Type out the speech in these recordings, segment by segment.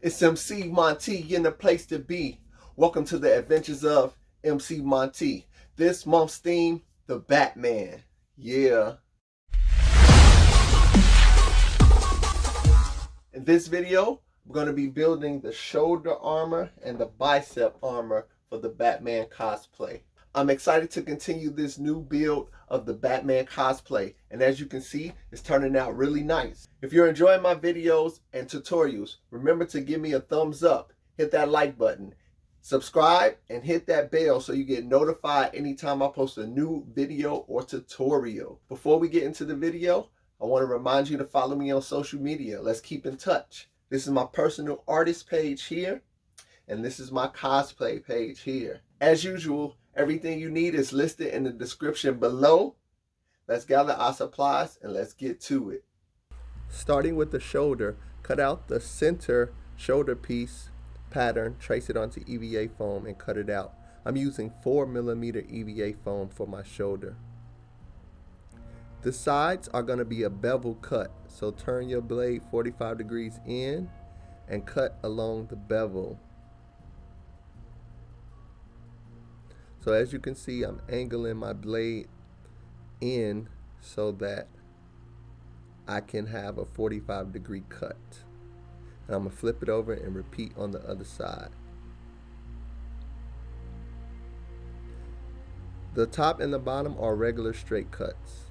It's MC Monty in the place to be. Welcome to the adventures of MC Monty. This month's theme, the Batman. Yeah. In this video, we're going to be building the shoulder armor and the bicep armor for the Batman cosplay. I'm excited to continue this new build of the Batman cosplay, and as you can see, it's turning out really nice. If you're enjoying my videos and tutorials, remember to give me a thumbs up, hit that like button, subscribe, and hit that bell so you get notified anytime I post a new video or tutorial. Before we get into the video, I want to remind you to follow me on social media. Let's keep in touch. This is my personal artist page here, and this is my cosplay page here. As usual, everything you need is listed in the description below. Let's gather our supplies and let's get to it. Starting with the shoulder, cut out the center shoulder piece pattern, trace it onto EVA foam and cut it out. I'm using 4mm EVA foam for my shoulder. The sides are going to be a bevel cut, so turn your blade 45 degrees in and cut along the bevel. So as you can see, I'm angling my blade in so that I can have a 45-degree cut. And I'm going to flip it over and repeat on the other side. The top and the bottom are regular straight cuts.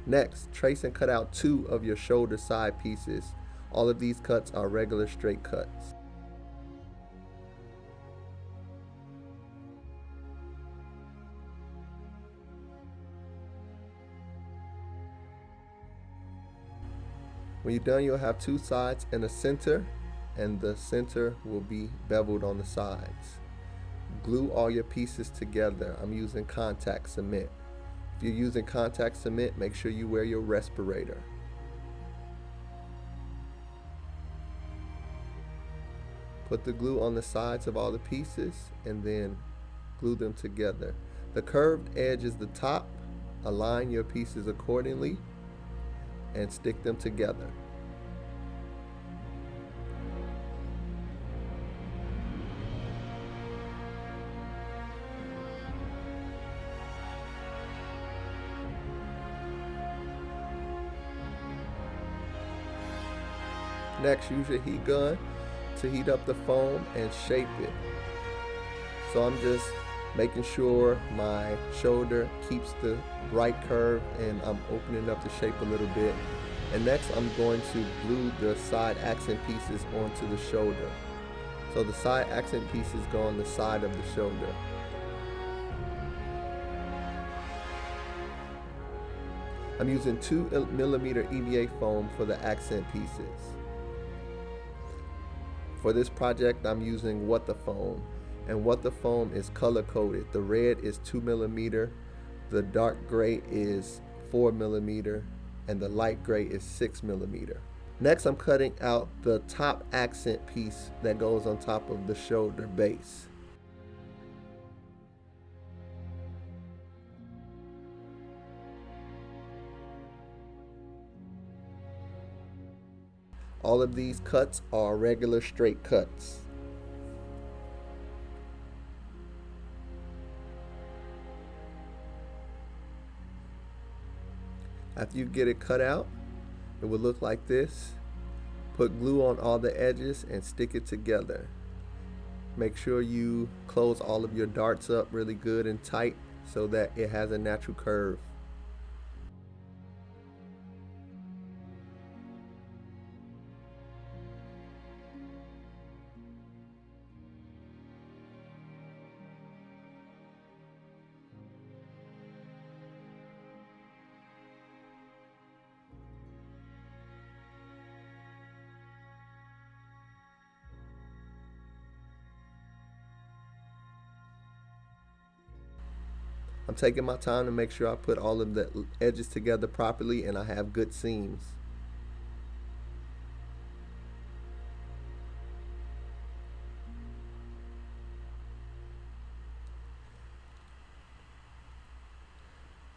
Next, trace and cut out 2 of your shoulder side pieces. All of these cuts are regular straight cuts. When you're done, you'll have 2 sides and a center, and the center will be beveled on the sides. Glue all your pieces together. I'm using contact cement. If you're using contact cement, make sure you wear your respirator. Put the glue on the sides of all the pieces and then glue them together. The curved edge is the top. Align your pieces accordingly and stick them together. Next, use your heat gun to heat up the foam and shape it. So I'm just making sure my shoulder keeps the right curve, and I'm opening up the shape a little bit. And next I'm going to glue the side accent pieces onto the shoulder. So the side accent pieces go on the side of the shoulder. I'm using 2mm EVA foam for the accent pieces. For this project, I'm using What the Foam, and What the Foam is color coded. The red is 2mm, the dark gray is 4mm, and the light gray is 6mm. Next, I'm cutting out the top accent piece that goes on top of the shoulder base. All of these cuts are regular straight cuts. After you get it cut out, it will look like this. Put glue on all the edges and stick it together. Make sure you close all of your darts up really good and tight so that it has a natural curve. I'm taking my time to make sure I put all of the edges together properly and I have good seams.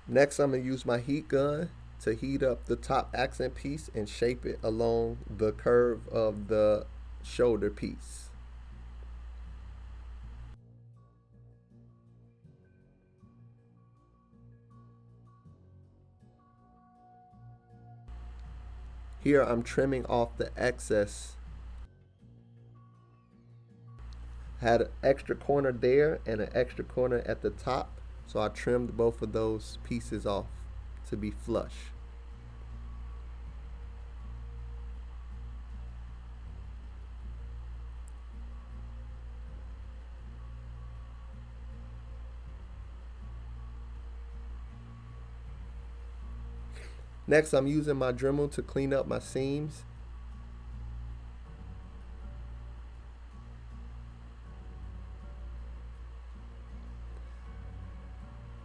Next, I'm going to use my heat gun to heat up the top accent piece and shape it along the curve of the shoulder piece. Here I'm trimming off the excess. Had an extra corner there and an extra corner at the top, so I trimmed both of those pieces off to be flush. Next, I'm using my Dremel to clean up my seams.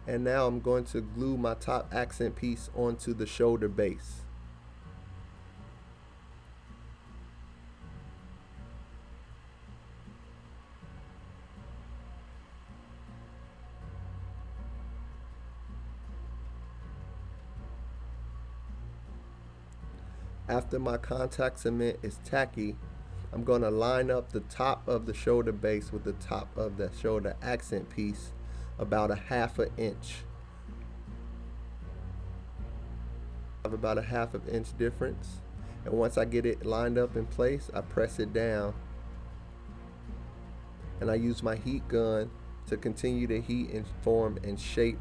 And now I'm going to glue my top accent piece onto the shoulder base. After my contact cement is tacky, I'm going to line up the top of the shoulder base with the top of the shoulder accent piece about a half an inch. I have about a half an inch difference. And once I get it lined up in place, I press it down. And I use my heat gun to continue to heat and form and shape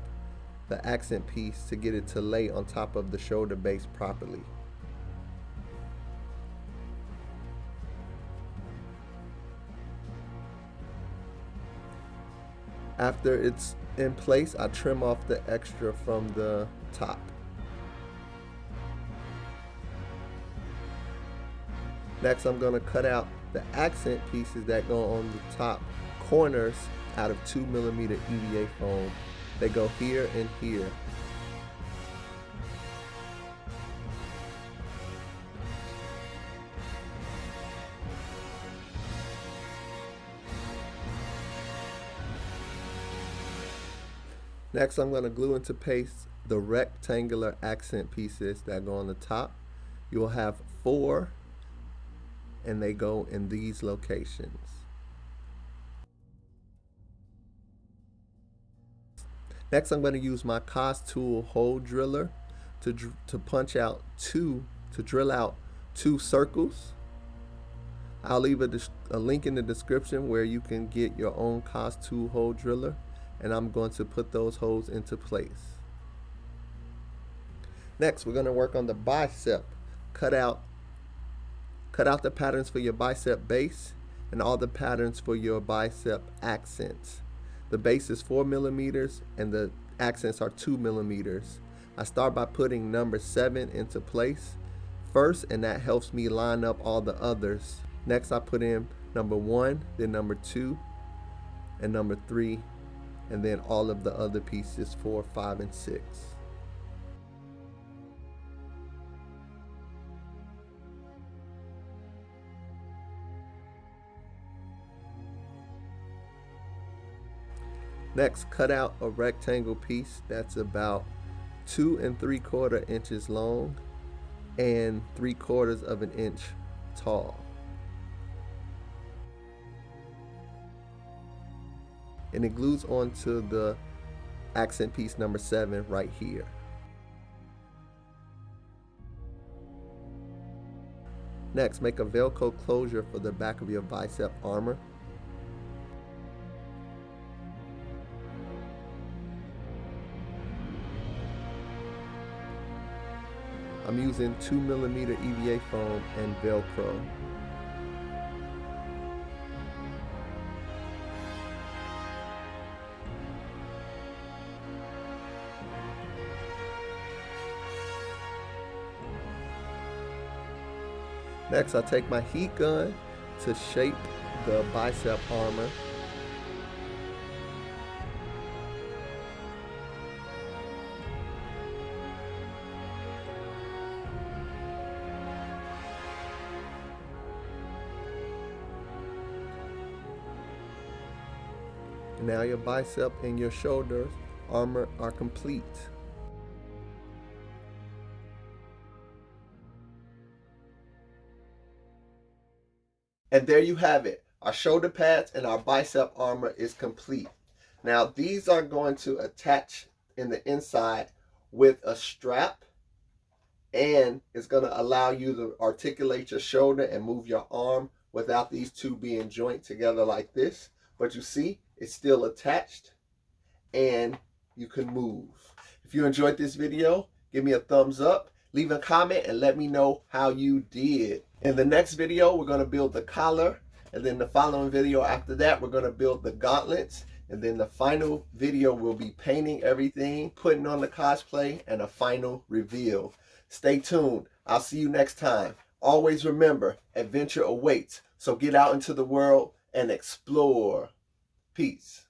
the accent piece to get it to lay on top of the shoulder base properly. After it's in place, I trim off the extra from the top. Next, I'm going to cut out the accent pieces that go on the top corners out of 2mm EVA foam. They go here and here. Next, I'm going to glue into paste the rectangular accent pieces that go on the top. You will have 4, and they go in these locations. Next, I'm going to use my Cos tool hole driller to drill out 2 circles. I'll leave a link in the description where you can get your own Cos tool hole driller. And I'm going to put those holes into place. Next, we're going to work on the bicep. Cut out the patterns for your bicep base and all the patterns for your bicep accents. The base is 4mm and the accents are 2mm. I start by putting number 7 into place first, and that helps me line up all the others. Next, I put in number 1, then number 2, and number 3. And then all of the other pieces 4, 5, and 6. Next, cut out a rectangle piece that's about 2 3/4 inches long and 3/4 of an inch tall. And it glues onto the accent piece number 7 right here. Next, make a Velcro closure for the back of your bicep armor. I'm using 2mm EVA foam and Velcro. Next, I take my heat gun to shape the bicep armor. Now your bicep and your shoulder armor are complete. And there you have it. Our shoulder pads and our bicep armor is complete. Now these are going to attach in the inside with a strap, and it's going to allow you to articulate your shoulder and move your arm without these two being joined together like this. But you see, it's still attached and you can move. If you enjoyed this video, give me a thumbs up, leave a comment, and let me know how you did. In the next video, we're going to build the collar, and then the following video after that, we're going to build the gauntlets, and then the final video will be painting everything, putting on the cosplay, and a final reveal. Stay tuned. I'll see you next time. Always remember, adventure awaits. So get out into the world and explore. Peace.